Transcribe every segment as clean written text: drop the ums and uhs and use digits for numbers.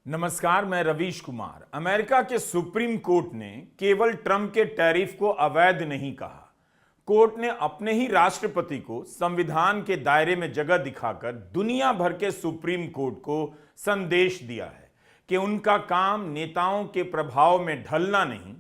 नमस्कार, मैं रवीश कुमार। अमेरिका के सुप्रीम कोर्ट ने केवल ट्रंप के टैरिफ को अवैध नहीं कहा। कोर्ट ने अपने ही राष्ट्रपति को संविधान के दायरे में जगह दिखाकर दुनिया भर के सुप्रीम कोर्ट को संदेश दिया है कि उनका काम नेताओं के प्रभाव में ढलना नहीं,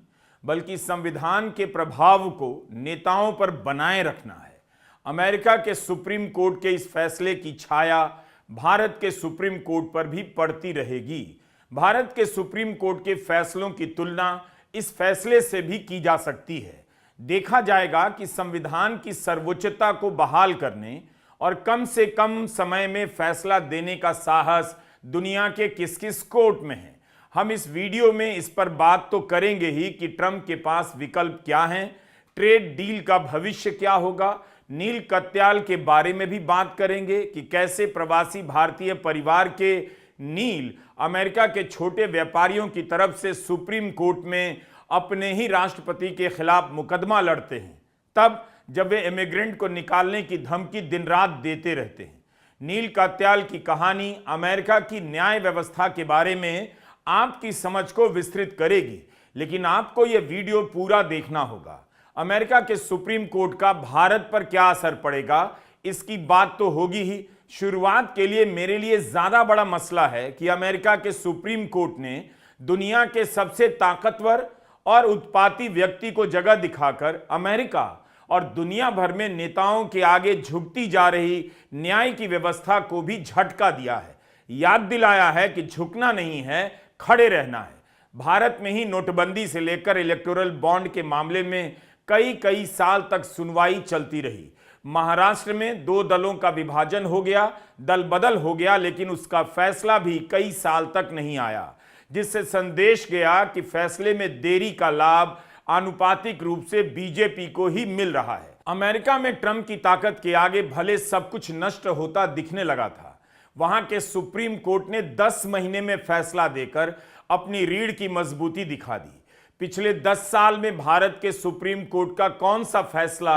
बल्कि संविधान के प्रभाव को नेताओं पर बनाए रखना है। अमेरिका के सुप्रीम कोर्ट के इस फैसले की छाया भारत के सुप्रीम कोर्ट पर भी पड़ती रहेगी। भारत के सुप्रीम कोर्ट के फैसलों की तुलना इस फैसले से भी की जा सकती है। देखा जाएगा कि संविधान की सर्वोच्चता को बहाल करने और कम से कम समय में फैसला देने का साहस दुनिया के किस किस कोर्ट में है। हम इस वीडियो में इस पर बात तो करेंगे ही कि ट्रंप के पास विकल्प क्या हैं, ट्रेड डील का भविष्य क्या होगा, नील कत्याल के बारे में भी बात करेंगे कि कैसे प्रवासी भारतीय परिवार के नील अमेरिका के छोटे व्यापारियों की तरफ से सुप्रीम कोर्ट में अपने ही राष्ट्रपति के खिलाफ मुकदमा लड़ते हैं, तब जब वे इमिग्रेंट को निकालने की धमकी दिन रात देते रहते हैं। नील कत्याल की कहानी अमेरिका की न्याय व्यवस्था के बारे में आपकी समझ को विस्तृत करेगी, लेकिन आपको यह वीडियो पूरा देखना होगा। अमेरिका के सुप्रीम कोर्ट का भारत पर क्या असर पड़ेगा, इसकी बात तो होगी ही। शुरुआत के लिए मेरे लिए ज्यादा बड़ा मसला है कि अमेरिका के सुप्रीम कोर्ट ने दुनिया के सबसे ताकतवर और उत्पाती व्यक्ति को जगह दिखाकर अमेरिका और दुनिया भर में नेताओं के आगे झुकती जा रही न्याय की व्यवस्था को भी झटका दिया है। याद दिलाया है कि झुकना नहीं है, खड़े रहना है। भारत में ही नोटबंदी से लेकर इलेक्टोरल बॉन्ड के मामले में कई साल तक सुनवाई चलती रही। महाराष्ट्र में 2 दलों का विभाजन हो गया, दल बदल हो गया, लेकिन उसका फैसला भी कई साल तक नहीं आया, जिससे संदेश गया कि फैसले में देरी का लाभ आनुपातिक रूप से बीजेपी को ही मिल रहा है। अमेरिका में ट्रंप की ताकत के आगे भले सब कुछ नष्ट होता दिखने लगा था, वहां के सुप्रीम कोर्ट ने 10 महीने में फैसला देकर अपनी रीढ़ की मजबूती दिखा दी। पिछले 10 साल में भारत के सुप्रीम कोर्ट का कौन सा फैसला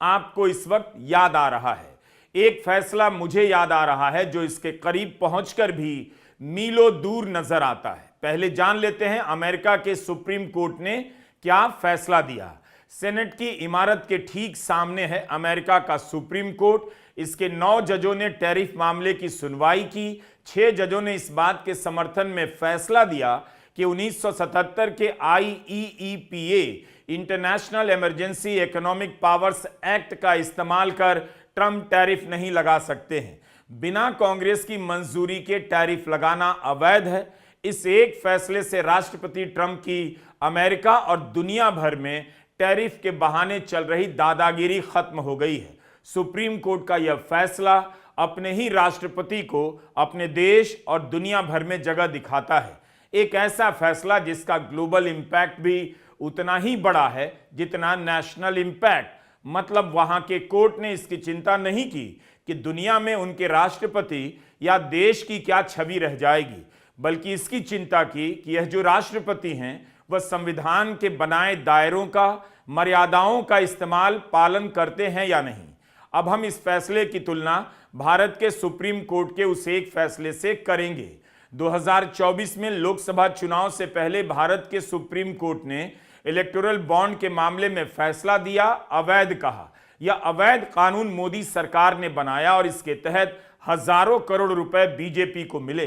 आपको इस वक्त याद आ रहा है? एक फैसला मुझे याद आ रहा है जो इसके करीब पहुंचकर भी मीलों दूर नजर आता है। पहले जान लेते हैं अमेरिका के सुप्रीम कोर्ट ने क्या फैसला दिया। सेनेट की इमारत के ठीक सामने है अमेरिका का सुप्रीम कोर्ट। इसके 9 जजों ने टैरिफ मामले की सुनवाई की। 6 जजों ने इस बात के समर्थन में फैसला दिया कि 1977 के IEEPA international emergency economic powers act का इस्तेमाल कर ट्रंप टैरिफ नहीं लगा सकते हैं। बिना कांग्रेस की मंजूरी के टैरिफ लगाना अवैध है। इस एक फैसले से राष्ट्रपति ट्रंप की अमेरिका और दुनिया भर में टैरिफ के बहाने चल रही दादागिरी खत्म हो गई है। सुप्रीम कोर्ट का यह फैसला अपने ही राष्ट्रपति को अपने देश और दुनिया भर में जगह दिखाता है। एक ऐसा फैसला जिसका ग्लोबल इंपैक्ट भी उतना ही बड़ा है जितना नेशनल इंपैक्ट। मतलब वहां के कोर्ट ने इसकी चिंता नहीं की कि दुनिया में उनके राष्ट्रपति या देश की क्या छवि रह जाएगी, बल्कि इसकी चिंता की कि यह जो राष्ट्रपति हैं वह संविधान के बनाए दायरों का, मर्यादाओं का इस्तेमाल पालन करते हैं या नहीं। अब हम इस फैसले की तुलना भारत के सुप्रीम कोर्ट के उस एक फैसले से करेंगे। 2024 में लोकसभा चुनाव से पहले भारत के सुप्रीम कोर्ट ने इलेक्टोरल बॉन्ड के मामले में फैसला दिया, अवैध कहा। यह अवैध कानून मोदी सरकार ने बनाया और इसके तहत हजारों करोड़ रुपए बीजेपी को मिले।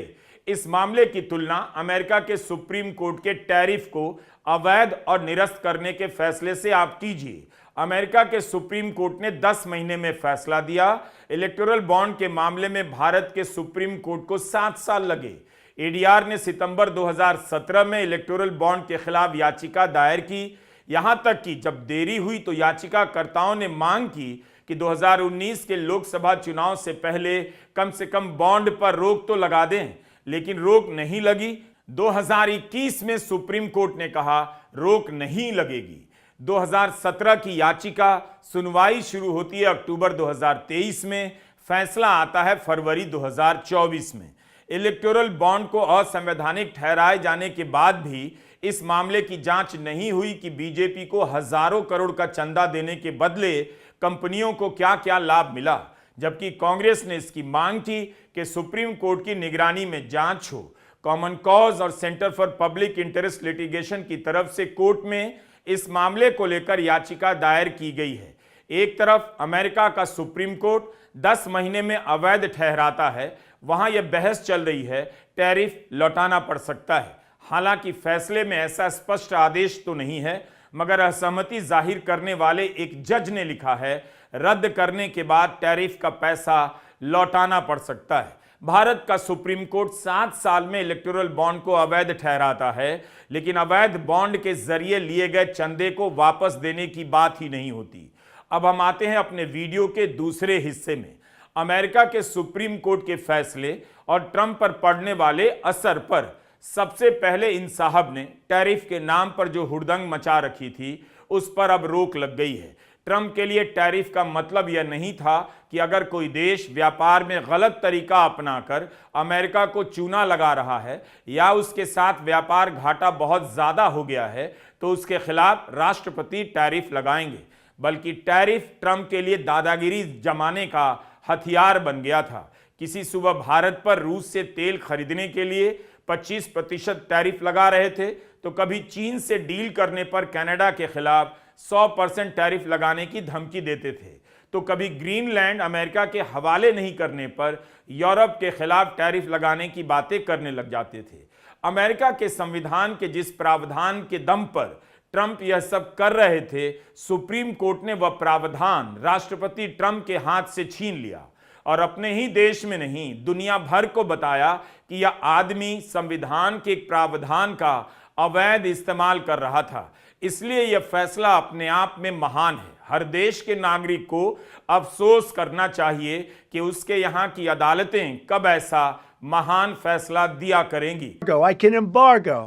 इस मामले की तुलना अमेरिका के सुप्रीम कोर्ट के टैरिफ को अवैध और निरस्त करने के फैसले से आप कीजिए। अमेरिका के सुप्रीम कोर्ट ने 10 महीने में फैसला दिया। इलेक्टोरल बॉन्ड के मामले में भारत के सुप्रीम कोर्ट को 7 साल लगे। एडीआर ने सितंबर 2017 में इलेक्टोरल बॉन्ड के खिलाफ याचिका दायर की। यहां तक कि जब देरी हुई तो याचिकाकर्ताओं ने मांग की कि 2019 के लोकसभा चुनाव से पहले कम से कम बॉन्ड पर रोक तो लगा दें, लेकिन रोक नहीं लगी। 2021 में सुप्रीम कोर्ट ने कहा रोक नहीं लगेगी। 2017 की याचिका सुनवाई शुरू होती है अक्टूबर 2023 में, फैसला आता है फरवरी 2024 में। इलेक्टोरल बॉन्ड को असंवैधानिक ठहराए जाने के बाद भी इस मामले की जांच नहीं हुई कि बीजेपी को हजारों करोड़ का चंदा देने के बदले कंपनियों को क्या क्या लाभ मिला, जबकि कांग्रेस ने इसकी मांग की कि सुप्रीम कोर्ट की निगरानी में जांच हो। कॉमन कॉज और centre for public interest litigation की तरफ से कोर्ट में इस मामले को लेकर याचिका दायर की गई है। एक तरफ अमेरिका का सुप्रीम कोर्ट 10 महीने में अवैध ठहराता है, वहां यह बहस चल रही है टैरिफ लौटाना पड़ सकता है। हालांकि फैसले में ऐसा स्पष्ट आदेश तो नहीं है, मगर असहमति जाहिर करने वाले एक जज ने लिखा है रद्द करने के बाद टैरिफ का पैसा लौटाना पड़ सकता है। भारत का सुप्रीम कोर्ट 7 साल में इलेक्टोरल बॉन्ड को अवैध ठहराता है, लेकिन अवैध बॉन्ड के जरिए लिए गए चंदे को वापस देने की बात ही नहीं होती। अब हम आते हैं अपने वीडियो के दूसरे हिस्से में, अमेरिका के सुप्रीम कोर्ट के फैसले और ट्रंप पर पड़ने वाले असर पर। सबसे पहले इन साहब ने टैरिफ के नाम पर जो हुड़दंग मचा रखी थी उस पर अब रोक लग गई है। ट्रंप के लिए टैरिफ का मतलब यह नहीं था कि अगर कोई देश व्यापार में गलत तरीका अपनाकर अमेरिका को चूना लगा रहा है या उसके साथ व्यापार घाटा बहुत ज्यादा हो गया है तो उसके खिलाफ राष्ट्रपति टैरिफ लगाएंगे, बल्कि टैरिफ ट्रंप के लिए दादागिरी जमाने का हथियार बन गया था। किसी सुबह भारत पर रूस से तेल खरीदने के लिए 25% टैरिफ लगा रहे थे, तो कभी चीन से डील करने पर कनाडा के खिलाफ 100% टैरिफ लगाने की धमकी देते थे, तो कभी ग्रीनलैंड अमेरिका के हवाले नहीं करने पर यूरोप के खिलाफ टैरिफ लगाने की बातें करने लग जाते थे। अमेरिका के संविधान के जिस प्रावधान के दम पर ट्रंप यह सब कर रहे थे, सुप्रीम कोर्ट ने वह प्रावधान राष्ट्रपति ट्रंप के हाथ से छीन लिया और अपने ही देश में नहीं दुनिया भर को बताया कि यह आदमी संविधान के एक प्रावधान का अवैध इस्तेमाल कर रहा था। इसलिए यह फैसला अपने आप में महान है। हर देश के नागरिक को अफसोस करना चाहिए कि उसके यहाँ की अदालतें कब ऐसा महान फैसला दिया करेंगी। I can embargo.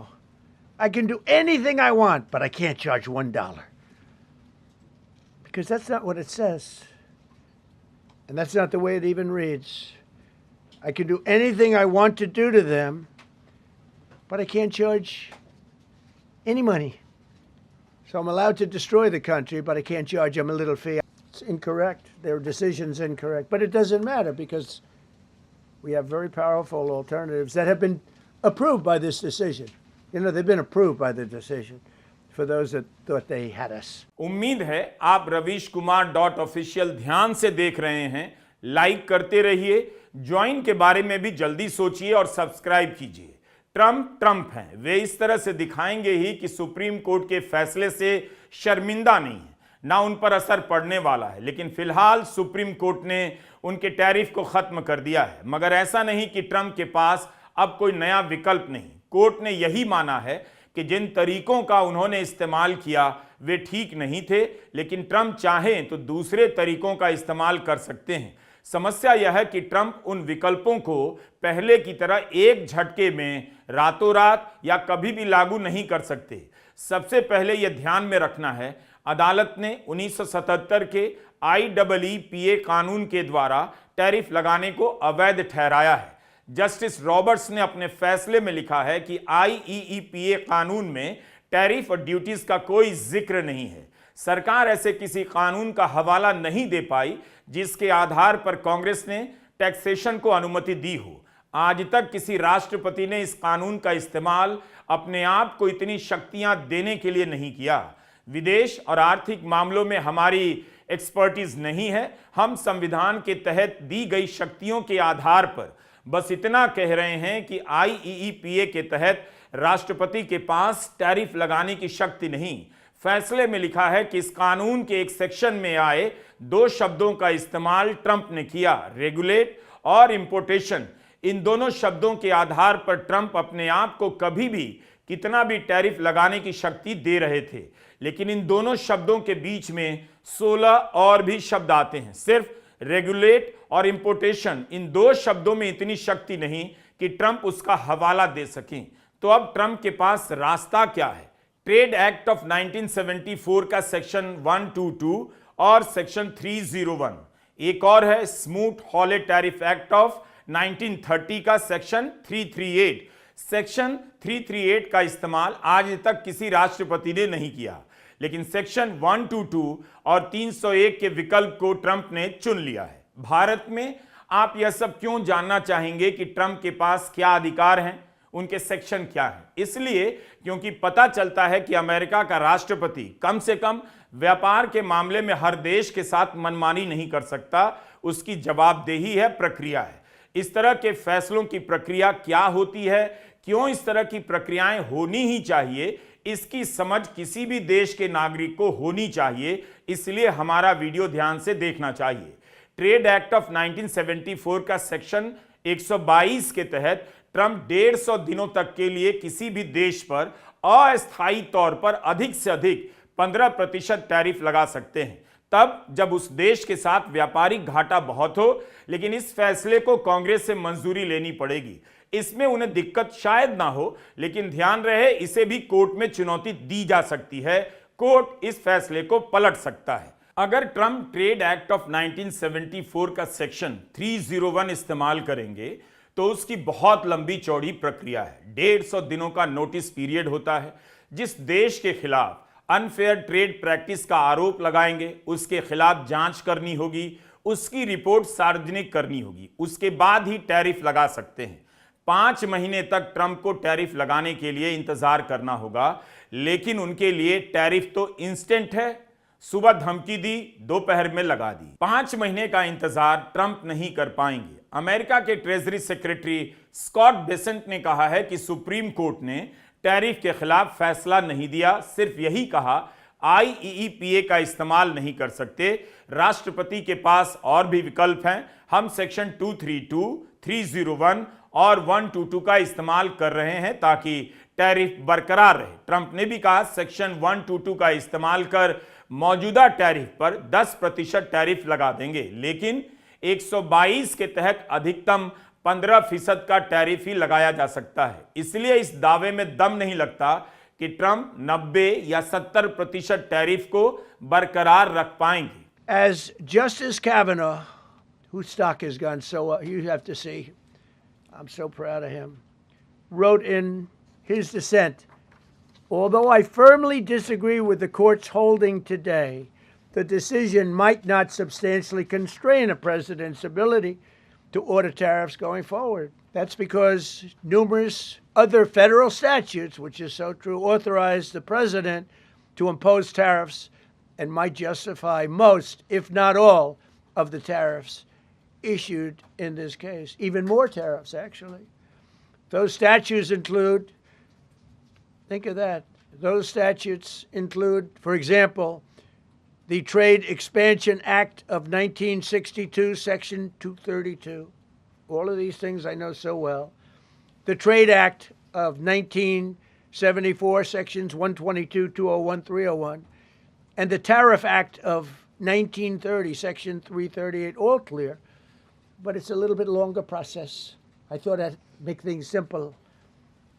I can do anything I want, but I can't charge $1. Because that's not what it says. And that's not the way it even reads. I can do anything I want to do to them, but I can't charge any money. So I'm allowed to destroy the country, but I can't charge them a little fee. It's incorrect. Their decision's incorrect. But it doesn't matter because we have very powerful alternatives that have been approved by this decision. You know, they've been approved by the decision for those that thought they had us. उम्मीद है आप ravishkumar.official ध्यान से देख रहे हैं। Like करते रहिए, ज्वाइन के बारे में भी जल्दी सोचिए और सब्सक्राइब कीजिए। ट्रंप हैं, वे इस तरह से दिखाएंगे ही कि सुप्रीम कोर्ट के फैसले से शर्मिंदा नहीं है, ना उन पर असर पड़ने वाला है। लेकिन फिलहाल सुप्रीम कोर्ट ने उनके टैरिफ को खत्म कर दिया है, मगर ऐसा नहीं कि ट्रंप के पास अब कोई नया विकल्प नहीं। कोर्ट ने यही माना है कि जिन तरीकों का उन्होंने इस्तेमाल किया वे ठीक नहीं थे, लेकिन ट्रंप चाहें तो दूसरे तरीकों का इस्तेमाल कर सकते हैं। समस्या यह है कि ट्रंप उन विकल्पों को पहले की तरह एक झटके में रातों रात या कभी भी लागू नहीं कर सकते। सबसे पहले यह ध्यान में रखना है, अदालत ने 1977 के IEEPA कानून के द्वारा टैरिफ लगाने को अवैध ठहराया है। जस्टिस रॉबर्ट्स ने अपने फैसले में लिखा है कि IEEPA कानून में टैरिफ और ड्यूटीज का कोई जिक्र नहीं है। सरकार ऐसे किसी कानून का हवाला नहीं दे पाई जिसके आधार पर कांग्रेस ने टैक्सेशन को अनुमति दी हो। आज तक किसी राष्ट्रपति ने इस कानून का इस्तेमाल अपने आप को इतनी शक्तियां देने के लिए नहीं किया। विदेश और आर्थिक मामलों में हमारी एक्सपर्टीज नहीं है। हम संविधान के तहत दी गई शक्तियों के आधार पर बस इतना कह रहे हैं कि IEEPA के तहत राष्ट्रपति के पास टैरिफ लगाने की शक्ति नहीं। फैसले में लिखा है कि इस कानून के एक सेक्शन में आए 2 शब्दों का इस्तेमाल ट्रंप ने किया, रेगुलेट और इंपोर्टेशन। इन दोनों शब्दों के आधार पर ट्रंप अपने आप को कभी भी कितना भी टैरिफ लगाने की शक्ति दे रहे थे, लेकिन इन दोनों शब्दों के बीच में 16 और भी शब्द आते हैं। सिर्फ रेगुलेट और इंपोर्टेशन, इन 2 शब्दों में इतनी शक्ति नहीं कि ट्रंप उसका हवाला दे सकें। तो अब ट्रंप के पास रास्ता क्या है? ट्रेड एक्ट ऑफ 1974 का सेक्शन 122 और सेक्शन 301। एक और है smooth Hawley tariff act of 1930 का सेक्शन 338। सेक्शन 338 का इस्तेमाल आज तक किसी राष्ट्रपति ने नहीं किया, लेकिन सेक्शन 122 और 301 के विकल्प को ट्रंप ने चुन लिया है। भारत में आप यह सब क्यों जानना चाहेंगे कि ट्रंप के पास क्या अधिकार हैं? उनके सेक्शन क्या है। इसलिए क्योंकि पता चलता है कि अमेरिका का राष्ट्रपति कम से कम व्यापार के मामले में हर देश के साथ मनमानी नहीं कर सकता, उसकी जवाबदेही है, प्रक्रिया है। इस तरह के फैसलों की प्रक्रिया क्या होती है, क्यों इस तरह की प्रक्रियाएं होनी ही चाहिए, इसकी समझ किसी भी देश के नागरिक को होनी चाहिए। इसलिए हमारा वीडियो ध्यान से देखना चाहिए। ट्रेड एक्ट ऑफ 1974 का सेक्शन 122 के तहत ट्रंप 150 दिनों तक के लिए किसी भी देश पर अस्थायी तौर पर अधिक से अधिक 15% टैरिफ लगा सकते हैं, तब जब उस देश के साथ व्यापारिक घाटा बहुत हो। लेकिन इस फैसले को कांग्रेस से मंजूरी लेनी पड़ेगी। इसमें उन्हें दिक्कत शायद ना हो, लेकिन ध्यान रहे इसे भी कोर्ट में चुनौती दी जा सकती है। कोर्ट इस फैसले को पलट सकता है। अगर ट्रंप ट्रेड एक्ट ऑफ 1974 का सेक्शन 301 इस्तेमाल करेंगे तो उसकी बहुत लंबी चौड़ी प्रक्रिया है। 150 दिनों का नोटिस पीरियड होता है। जिस देश के खिलाफ अनफेयर ट्रेड प्रैक्टिस का आरोप लगाएंगे उसके खिलाफ जांच करनी होगी, उसकी रिपोर्ट सार्वजनिक करनी होगी, उसके बाद ही टैरिफ लगा सकते हैं। 5 महीने तक ट्रंप को टैरिफ लगाने के लिए इंतजार करना होगा, लेकिन उनके लिए टैरिफ तो इंस्टेंट है। सुबह धमकी दी, दोपहर में लगा दी। 5 महीने का इंतजार ट्रंप नहीं कर पाएंगे। अमेरिका के ट्रेजरी सेक्रेटरी स्कॉट बेसेंट ने कहा है कि सुप्रीम कोर्ट ने टैरिफ के खिलाफ फैसला नहीं दिया, सिर्फ यही कहा IEEPA का इस्तेमाल नहीं कर सकते। राष्ट्रपति के पास और भी विकल्प हैं। हम सेक्शन 232, 301 और 122 का इस्तेमाल कर रहे हैं ताकि टैरिफ बरकरार रहे। ट्रंप ने भी कहा सेक्शन 122 का इस्तेमाल कर मौजूदा टैरिफ पर 10% टैरिफ लगा देंगे, लेकिन 122 के तहत अधिकतम 15% का टैरिफ ही लगाया जा सकता है। इसलिए इस दावे में दम नहीं लगता कि ट्रंप 90 या 70% टैरिफ को बरकरार रख पाएंगे। As Justice Kavanaugh, whose stock has gone so up, you have to see, I'm so proud of him, wrote in his dissent, although I firmly disagree with the court's holding today, the decision might not substantially constrain a president's ability to order tariffs going forward. That's because numerous other federal statutes, which is so true, authorize the president to impose tariffs and might justify most, if not all, of the tariffs issued in this case. Even more tariffs, actually. Those statutes include, think of that, those statutes include, for example, the Trade Expansion Act of 1962, Section 232. All of these things I know so well. The Trade Act of 1974, Sections 122, 201, 301. And the Tariff Act of 1930, Section 338, all clear. But it's a little bit longer process. I thought I'd make things simple,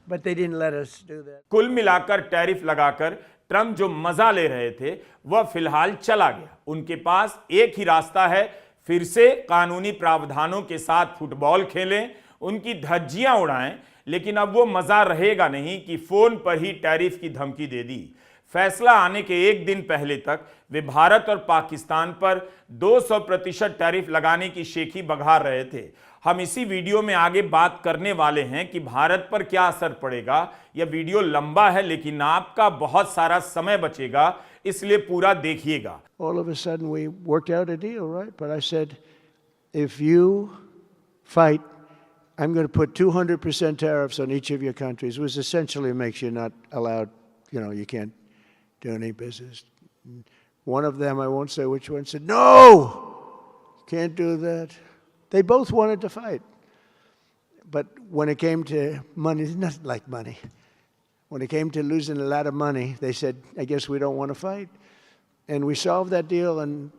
but they didn't let us do that. कुल मिलाकर tariff लगाकर Trump जो मजा ले रहे थे वह फिलहाल चला गया। उनके पास एक ही रास्ता है, फिर से कानूनी प्रावधानों के साथ फुटबॉल खेलें, उनकी धज्जियां उड़ाएं, लेकिन अब वो मजा रहेगा नहीं कि फोन पर ही टैरिफ की धमकी दे दी। फैसला आने के एक दिन पहले तक वे भारत और पाकिस्तान पर 200% टैरिफ लगाने की शेखी बघार रहे थे। हम इसी वीडियो में आगे बात करने वाले हैं कि भारत पर क्या असर पड़ेगा। यह वीडियो लंबा है, लेकिन आपका बहुत सारा समय बचेगा, इसलिए पूरा देखिएगा। All of a sudden we worked out a deal, right? But I said, if you fight, I'm going to put 200% tariffs on each of your countries, which essentially makes you not allowed, you can't do any business. One of them, I won't say which one, said, no, can't do that. They both wanted to fight. But when it came to money, it's nothing like money. When it came to losing a lot of money, they said, I guess we don't want to fight. And we solved that deal in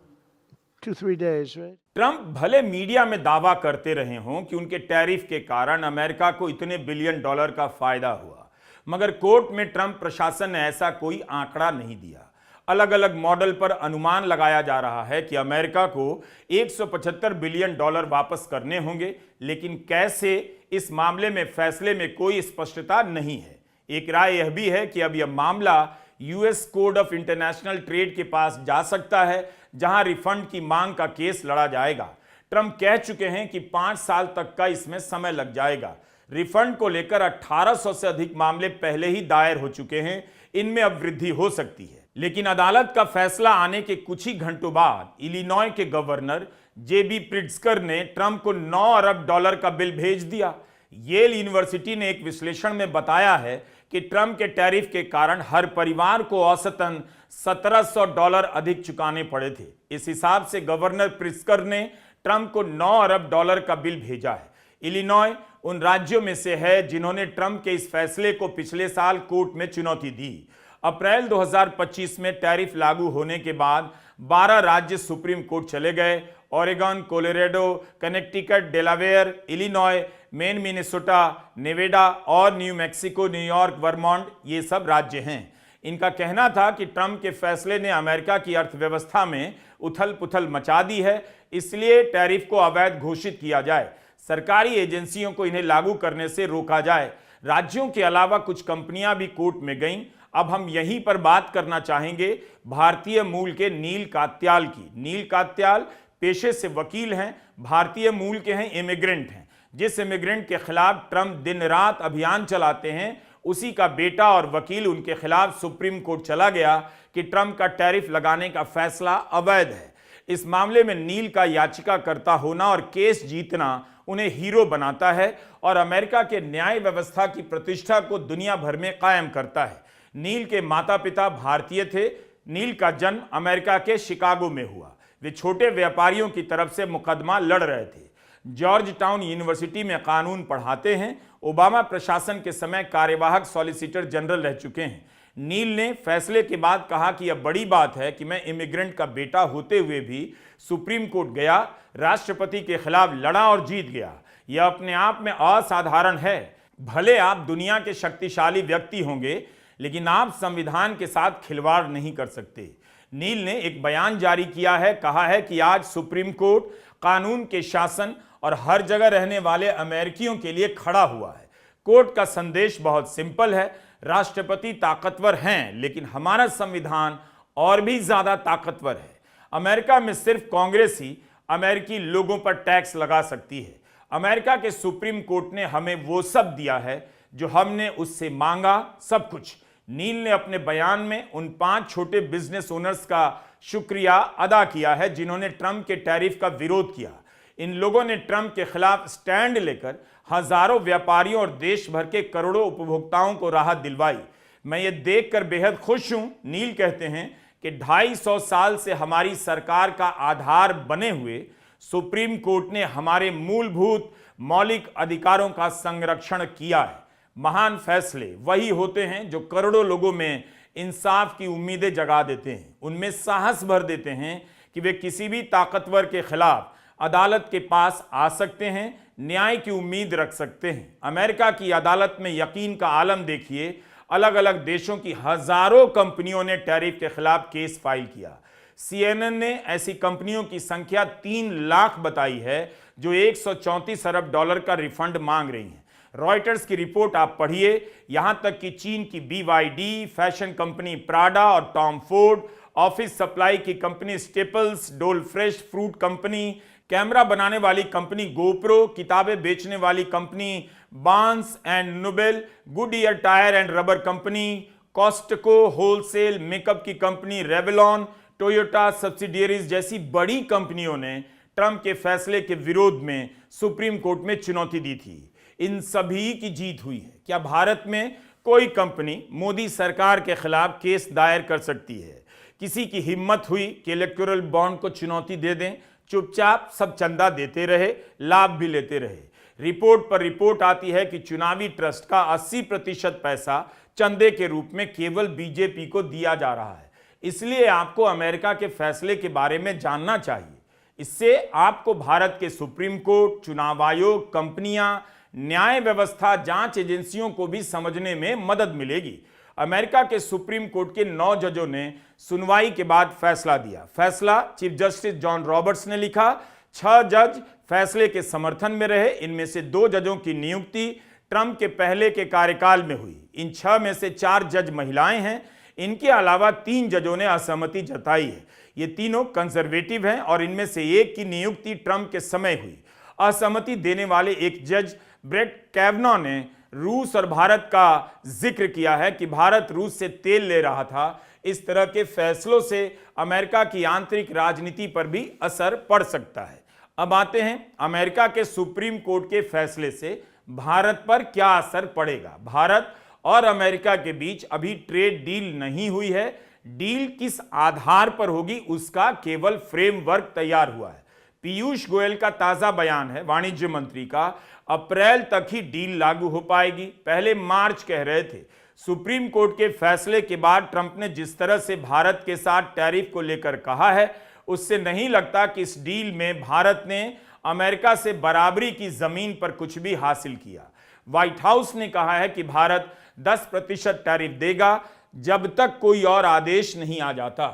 2-3 days, right? Trump भले media में दावा करते रहे हों कि उनके tariff के कारण अमेरिका को इतने बिलियन डॉलर का फायदा हुआ, मगर कोर्ट में ट्रंप प्रशासन ने ऐसा कोई आंकड़ा नहीं दिया। अलग अलग मॉडल पर अनुमान लगाया जा रहा है कि अमेरिका को 175 बिलियन डॉलर वापस करने होंगे, लेकिन कैसे, इस मामले में फैसले में कोई स्पष्टता नहीं है। एक राय यह भी है कि अब यह मामला US code of international trade के पास जा सकता है, जहां रिफंड की मांग का केस लड़ा जाएगा। ट्रंप कह चुके हैं कि 5 साल तक का इसमें समय लग जाएगा। रिफंड को लेकर 1800 से अधिक मामले पहले ही दायर हो चुके हैं। इनमें अब वृद्धि हो सकती है। लेकिन अदालत का फैसला आने के कुछ ही घंटों बाद इलिनॉय के गवर्नर जेबी प्रिट्जकर ने ट्रंप को 9 अरब डॉलर का बिल भेज दिया। येल यूनिवर्सिटी ने एक विश्लेषण में बताया है कि ट्रंप के टैरिफ के कारण हर परिवार को औसतन $1700 अधिक चुकाने पड़े थे। इस हिसाब से गवर्नर प्रिट्जकर ने ट्रंप को 9 अरब डॉलर का बिल भेजा है। इलिनॉय उन राज्यों में से है जिन्होंने ट्रंप के इस फैसले को पिछले साल कोर्ट में चुनौती दी। अप्रैल 2025 में टैरिफ लागू होने के बाद 12 राज्य सुप्रीम कोर्ट चले गए। Oregon, Colorado, Connecticut, Delaware, Illinois, main, Minnesota, Nevada और न्यू मैक्सिको, न्यूयॉर्क, वर्मोंट ये सब राज्य हैं। इनका कहना था कि ट्रंप के फैसले ने अमेरिका की अर्थव्यवस्था में उथल पुथल मचा दी है, इसलिए टैरिफ को अवैध घोषित किया जाए, सरकारी एजेंसियों को इन्हें लागू करने से रोका जाए। राज्यों के अलावा कुछ कंपनियां भी कोर्ट में गईं। अब हम यहीं पर बात करना चाहेंगे भारतीय मूल के नील कात्याल की। नील कात्याल पेशे से वकील हैं, भारतीय मूल के हैं, इमिग्रेंट हैं। जिस इमिग्रेंट के खिलाफ ट्रंप दिन रात अभियान चलाते हैं, उसी का बेटा और वकील उनके खिलाफ सुप्रीम कोर्ट चला गया कि ट्रंप का टैरिफ लगाने का फैसला अवैध है। इस मामले में नील का याचिकाकर्ता होना और केस जीतना उन्हें हीरो बनाता है और अमेरिका के न्याय व्यवस्था की प्रतिष्ठा को दुनिया भर में कायम करता है। नील के माता पिता भारतीय थे। नील का जन्म अमेरिका के शिकागो में हुआ। वे छोटे व्यापारियों की तरफ से मुकदमा लड़ रहे थे। जॉर्ज टाउन यूनिवर्सिटी में कानून पढ़ाते हैं। ओबामा प्रशासन के समय कार्यवाहक सॉलिसिटर जनरल रह चुके हैं। नील ने फैसले के बाद कहा कि यह बड़ी बात है कि मैं इमिग्रेंट का बेटा होते हुए भी सुप्रीम कोर्ट गया, राष्ट्रपति के खिलाफ लड़ा और जीत गया। यह अपने आप में असाधारण है। भले आप दुनिया के शक्तिशाली व्यक्ति होंगे, लेकिन आप संविधान के साथ खिलवाड़ नहीं कर सकते। नील ने एक बयान जारी किया है, कहा है कि आज सुप्रीम कोर्ट कानून के शासन और हर जगह रहने वाले अमेरिकियों के लिए खड़ा हुआ है। कोर्ट का संदेश बहुत सिंपल है, राष्ट्रपति ताकतवर हैं, लेकिन हमारा संविधान और भी ज्यादा ताकतवर है। अमेरिका में सिर्फ कांग्रेस ही अमेरिकी लोगों पर टैक्स लगा सकती है। अमेरिका के सुप्रीम कोर्ट ने हमें वो सब दिया है जो हमने उससे मांगा, सब कुछ। नील ने अपने बयान में उन 5 छोटे बिजनेस ओनर्स का शुक्रिया अदा किया है जिन्होंने ट्रंप के टैरिफ का विरोध किया। इन लोगों ने ट्रंप के खिलाफ स्टैंड लेकर हजारों व्यापारियों और देश भर के करोड़ों उपभोक्ताओं को राहत दिलवाई। मैं ये देखकर बेहद खुश हूं, नील कहते हैं, कि 250 साल से हमारी सरकार का आधार बने हुए सुप्रीम कोर्ट ने हमारे मूलभूत मौलिक अधिकारों का संरक्षण किया है। महान फैसले वही होते हैं जो करोड़ों लोगों में इंसाफ की उम्मीदें जगा देते हैं, उनमें साहस भर देते हैं कि वे किसी भी ताकतवर के खिलाफ अदालत के पास आ सकते हैं, न्याय की उम्मीद रख सकते हैं। अमेरिका की अदालत में यकीन का आलम देखिए। अलग अलग देशों की हजारों कंपनियों ने टैरिफ के खिलाफ केस फाइल किया। CNN ने ऐसी कंपनियों की संख्या 3 लाख बताई है जो 134 अरब डॉलर का रिफंड मांग रही हैं। रॉयटर्स की रिपोर्ट आप पढ़िए। यहां तक कि चीन की BYD, फैशन कंपनी प्राडा और टॉम फोर्ड, ऑफिस सप्लाई की कंपनी स्टेपल्स, डोल फ्रेश फ्रूट कंपनी, कैमरा बनाने वाली कंपनी गोप्रो, किताबें बेचने वाली company Barnes and Nobel, Goodyear tyre and rubber company, Costco, wholesale makeup की कंपनी रेवलॉन, टोयोटा सब्सिडियरीज जैसी बड़ी कंपनियों ने ट्रंप के फैसले के विरोध में सुप्रीम कोर्ट में चुनौती दी थी। इन सभी की जीत हुई है। क्या भारत में कोई कंपनी मोदी सरकार के खिलाफ केस दायर कर सकती है? किसी की हिम्मत हुई कि इलेक्टोरल बॉन्ड को चुनौती दे दें? चुपचाप सब चंदा देते रहे, लाभ भी लेते रहे। रिपोर्ट पर रिपोर्ट आती है कि चुनावी ट्रस्ट का 80% पैसा चंदे के रूप में केवल बीजेपी को दिया जा रहा है। इसलिए आपको अमेरिका के फैसले के बारे में जानना चाहिए। इससे आपको भारत के सुप्रीम कोर्ट, चुनाव आयोग, कंपनियां, न्याय व्यवस्था, जांच एजेंसियों को भी समझने में मदद मिलेगी। अमेरिका के सुप्रीम कोर्ट के 9 जजों ने सुनवाई के बाद फैसला दिया। फैसला चीफ जस्टिस जॉन रॉबर्ट्स ने लिखा। 6 जज फैसले के समर्थन में रहे। इनमें से 2 जजों की नियुक्ति ट्रंप के पहले के कार्यकाल में हुई। इन 6 में से 4 जज महिलाएं हैं। इनके अलावा 3 जजों ने असहमति जताई है। ये तीनों कंजर्वेटिव हैं और इनमें से एक की नियुक्ति ट्रंप के समय हुई। असहमति देने वाले एक जज ब्रेट कैवनो ने रूस और भारत का जिक्र किया है कि भारत रूस से तेल ले रहा था। इस तरह के फैसलों से अमेरिका की आंतरिक राजनीति पर भी असर पड़ सकता है। अब आते हैं अमेरिका के सुप्रीम कोर्ट के फैसले से भारत पर क्या असर पड़ेगा। भारत और अमेरिका के बीच अभी ट्रेड डील नहीं हुई है। डील किस आधार पर होगी उसका केवल फ्रेमवर्क तैयार हुआ है। पीयूष गोयल का ताजा बयान है, वाणिज्य मंत्री का, अप्रैल तक ही डील लागू हो पाएगी। पहले मार्च कह रहे थे। सुप्रीम कोर्ट के फैसले के बाद ट्रंप ने जिस तरह से भारत के साथ टैरिफ को लेकर कहा है, उससे नहीं लगता कि इस डील में भारत ने अमेरिका से बराबरी की जमीन पर कुछ भी हासिल किया। व्हाइट हाउस ने कहा है कि भारत 10% टैरिफ देगा जब तक कोई और आदेश नहीं आ जाता।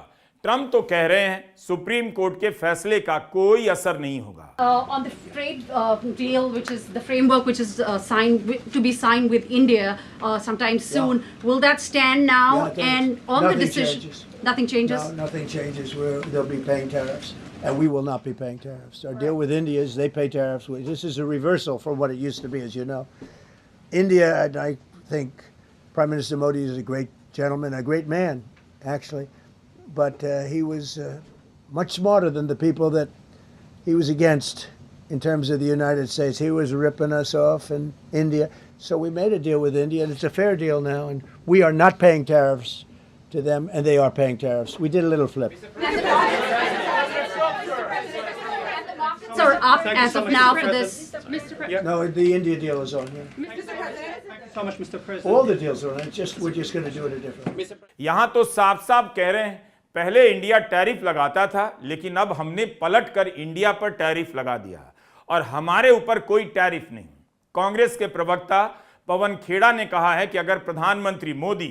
ट्रंप तो कह रहे हैं सुप्रीम कोर्ट के फैसले का कोई असर नहीं होगा। On the trade deal, which is the framework, which is to be signed with India sometime soon, will that stand now? Yeah, and on the nothing decision, changes. nothing changes. No, nothing changes. They'll be paying tariffs, and we will not be paying tariffs. Our deal with India is they pay tariffs. This is a reversal from what it used to be, as you know. India, and I think Prime Minister Modi is a great gentleman, a great man, actually. But he was much smarter than the people that he was against in terms of the United States. He was ripping us off in India. So we made a deal with India, and it's a fair deal now. And we are not paying tariffs to them, and they are paying tariffs. We did a little flip. So up as of now for this. No, the India deal is on here. Thank you so much, Mr. President. All the deals are on. We're just going to do it a different way. यहां तो साफ साफ कह रहे हैं पहले India tariff लगाता था, लेकिन अब हमने पलट कर इंडिया पर टैरिफ लगा दिया और हमारे ऊपर कोई टैरिफ नहीं। कांग्रेस के प्रवक्ता पवन खेड़ा ने कहा है कि अगर प्रधानमंत्री मोदी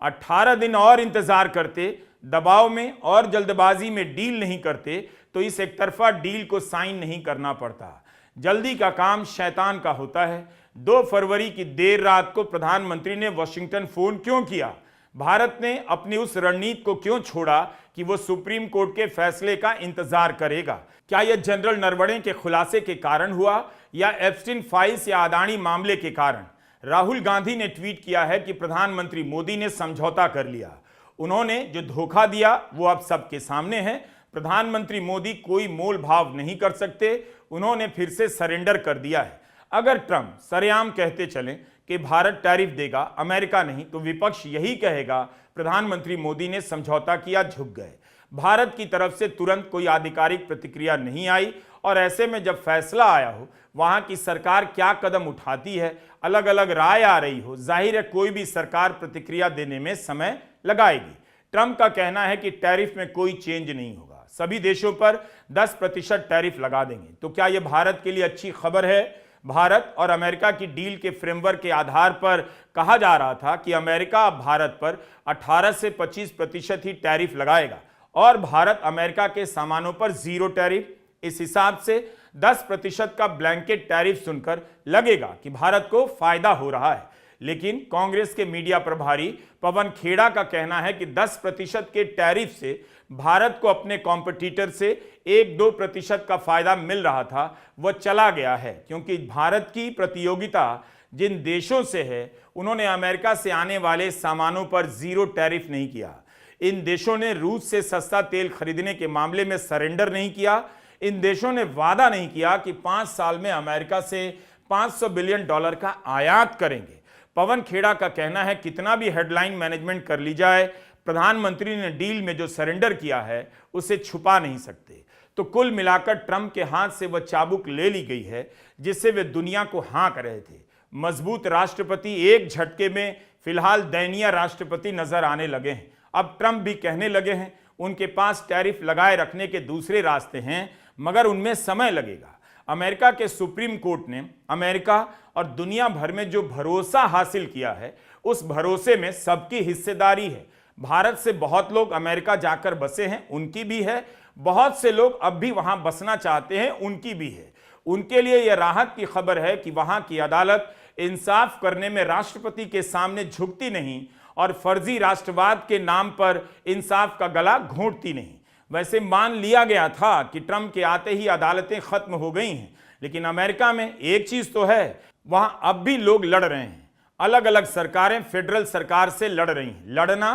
18 दिन और इंतजार करते, दबाव में और जल्दबाजी में डील नहीं करते, तो इस एकतरफा डील को साइन नहीं करना पड़ता। जल्दी का काम शैतान का होता है। 2 फरवरी की देर रात को प्रधानमंत्री ने वॉशिंगटन फोन क्यों किया? भारत ने अपनी उस रणनीति को क्यों छोड़ा कि वो सुप्रीम कोर्ट के फैसले का इंतजार करेगा? क्या यह जनरल नरवणे के खुलासे के कारण हुआ या एप्स्टीन फाइल्स या अदानी मामले के कारण? राहुल गांधी ने ट्वीट किया है कि प्रधानमंत्री मोदी ने समझौता कर लिया। उन्होंने जो धोखा दिया वो अब सबके सामने है। प्रधानमंत्री मोदी कोई मोल भाव नहीं कर सकते, उन्होंने फिर से सरेंडर कर दिया है। अगर ट्रंप सरेआम कहते चलें कि भारत टैरिफ देगा, अमेरिका नहीं, तो विपक्ष यही कहेगा प्रधानमंत्री मोदी ने समझौता किया, झुक गए। भारत की तरफ से तुरंत कोई आधिकारिक प्रतिक्रिया नहीं आई और ऐसे में जब फैसला आया हो, वहां की सरकार क्या कदम उठाती है, अलग अलग राय आ रही हो, जाहिर है कोई भी सरकार प्रतिक्रिया देने में समय लगाएगी। ट्रंप का कहना है कि टैरिफ में कोई चेंज नहीं होगा, सभी देशों पर 10% टैरिफ लगा देंगे। तो क्या यह भारत के लिए अच्छी खबर है? भारत और अमेरिका की डील के फ्रेमवर्क के आधार पर कहा जा रहा था कि अमेरिका अब भारत पर 18 से 25% ही टैरिफ लगाएगा और भारत अमेरिका के सामानों पर 0 टैरिफ। इस हिसाब से 10% का ब्लैंकेट टैरिफ सुनकर लगेगा कि भारत को फायदा हो रहा है, लेकिन कांग्रेस के मीडिया प्रभारी पवन खेड़ा का कहना है कि 10% के टैरिफ से भारत को अपने कॉम्पिटिटर से 1-2% का फायदा मिल रहा था, वह चला गया है, क्योंकि भारत की प्रतियोगिता जिन देशों से है उन्होंने अमेरिका से आने वाले सामानों पर 0 टैरिफ नहीं किया। इन देशों ने रूस से सस्ता तेल खरीदने के मामले में सरेंडर नहीं किया। इन देशों ने वादा नहीं किया कि 5 साल में अमेरिका से $500 बिलियन का आयात करेंगे। पवन खेड़ा का कहना है कितना भी हेडलाइन मैनेजमेंट कर ली जाए, प्रधानमंत्री ने डील में जो सरेंडर किया है उसे छुपा नहीं सकते। तो कुल मिलाकर ट्रंप के हाथ से वह चाबुक ले ली गई है जिससे वे दुनिया को हाँक रहे थे। मजबूत राष्ट्रपति एक झटके में फिलहाल दयनीय राष्ट्रपति नजर आने लगे हैं। अब ट्रंप भी कहने लगे हैं उनके पास टैरिफ लगाए रखने के दूसरे रास्ते हैं, मगर उनमें समय लगेगा। अमेरिका के सुप्रीम कोर्ट ने अमेरिका और दुनिया भर में जो भरोसा हासिल किया है, उस भरोसे में सबकी हिस्सेदारी है। भारत से बहुत लोग अमेरिका जाकर बसे हैं, उनकी भी है। बहुत से लोग अब भी वहां बसना चाहते हैं, उनकी भी है। उनके लिए यह राहत की खबर है कि वहां की अदालत इंसाफ करने में राष्ट्रपति के सामने झुकती नहीं और फर्जी राष्ट्रवाद के नाम पर इंसाफ का गला घोंटती नहीं। वैसे मान लिया गया था कि ट्रंप के आते ही अदालतें खत्म हो गई हैं, लेकिन अमेरिका में एक चीज तो है, वहां अब भी लोग लड़ रहे हैं। अलग अलग सरकारें फेडरल सरकार से लड़ रही हैं। लड़ना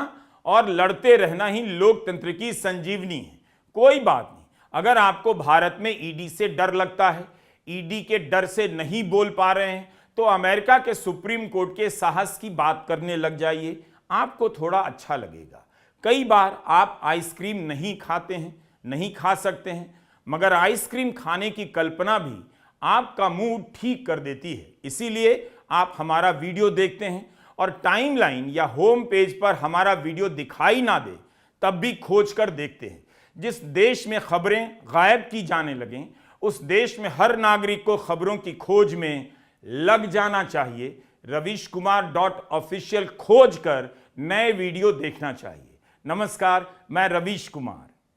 और लड़ते रहना ही लोकतंत्र की संजीवनी है। कोई बात नहीं, अगर आपको भारत में ईडी से डर लगता है, ईडी के डर से नहीं बोल पा रहे हैं, तो अमेरिका के सुप्रीम कोर्ट के साहस की बात करने लग जाइए, आपको थोड़ा अच्छा लगेगा। कई बार आप आइसक्रीम नहीं खाते हैं, नहीं खा सकते हैं, मगर आइसक्रीम खाने की कल्पना भी आपका मूड ठीक कर देती है। इसीलिए आप हमारा वीडियो देखते हैं और टाइमलाइन या होम पेज पर हमारा वीडियो दिखाई ना दे तब भी खोज कर देखते हैं। जिस देश में खबरें गायब की जाने लगें, उस देश में हर नागरिक को खबरों की खोज में लग जाना चाहिए। ravishkumar.official खोज कर नए वीडियो देखना चाहिए। नमस्कार, मैं रवीश कुमार।